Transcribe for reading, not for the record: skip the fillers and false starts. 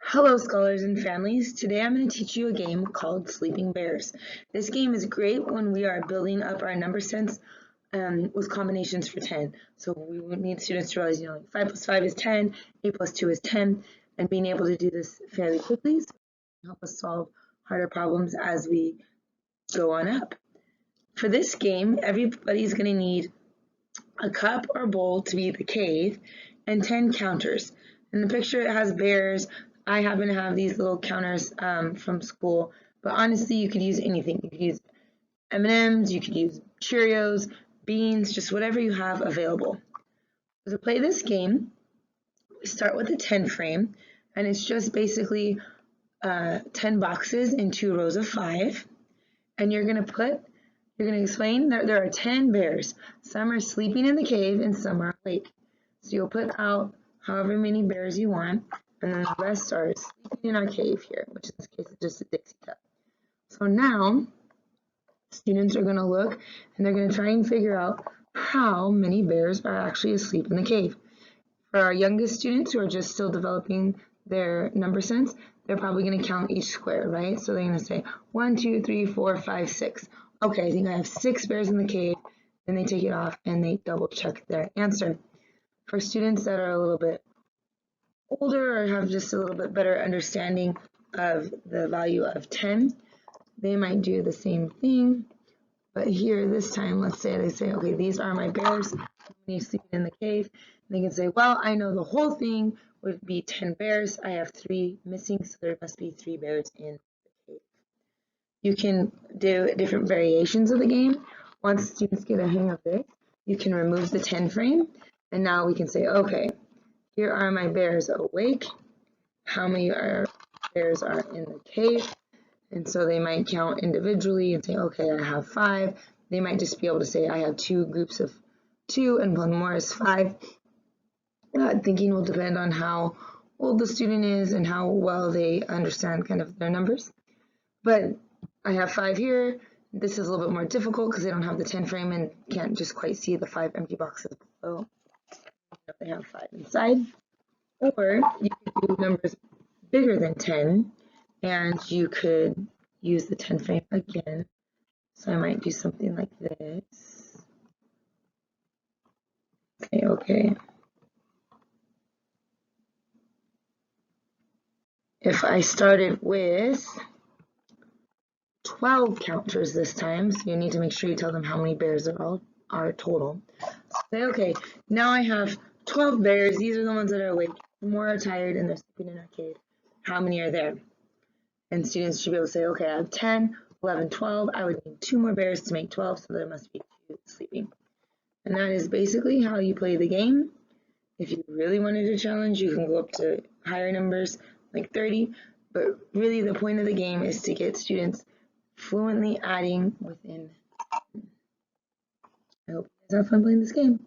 Hello, scholars and families. Today I'm going to teach you a game called Sleeping Bears. This game is great when we are building up our number sense with combinations for 10. So we would need students to realize, like 5 plus 5 is 10, 8 plus 2 is 10, and being able to do this fairly quickly so help us solve harder problems as we go on up. For this game, everybody's going to need a cup or bowl to be the cave and 10 counters. In the picture it has bears. I happen to have these little counters from school, but honestly you could use anything. You could use M&Ms, you could use Cheerios, beans, just whatever you have available. To play this game, we start with a 10 frame, and it's just basically 10 boxes in 2 rows of 5, and you're going to explain that there are 10 bears. Some are sleeping in the cave and some are awake. So you'll put out however many bears you want, and then the rest are sleeping in our cave here, which in this case is just a Dixie cup. So now, students are going to look and they're going to try and figure out how many bears are actually asleep in the cave. For our youngest students who are just still developing their number sense, they're probably going to count each square, right? So they're going to say 1, 2, 3, 4, 5, 6. Okay, I think I have 6 bears in the cave. Then they take it off and they double check their answer. For students that are a little bit older or have just a little bit better understanding of the value of 10, they might do the same thing. But here this time, let's say they say, okay, these are my bears. How many sleeping in the cave? And they can say, well, I know the whole thing would be 10 bears. I have 3 missing, so there must be 3 bears in the cave. You can do different variations of the game. Once students get a hang of this, you can remove the 10 frame, and now we can say, okay, here are my bears awake. How many bears are in the cave? And so they might count individually and say, okay, I have 5. They might just be able to say, I have 2 groups of 2 and 1 more is 5. Thinking will depend on how old the student is and how well they understand kind of their numbers. But I have 5 here. This is a little bit more difficult because they don't have the 10 frame and can't just quite see the 5 empty boxes below. They have 5 inside. Or you could do numbers bigger than 10, and you could use the 10 frame again. So I might do something like this. Say, okay. If I started with 12 counters this time, so you need to make sure you tell them how many bears there are total. Say, okay, now I have 12 bears. These are the ones that are awake. More are tired and they're sleeping in our cave. How many are there? And students should be able to say, okay, I have 10, 11, 12. I would need 2 more bears to make 12, so there must be 2 sleeping. And that is basically how you play the game. If you really wanted a challenge, you can go up to higher numbers, like 30. But really the point of the game is to get students fluently adding within. I hope you guys have fun playing this game.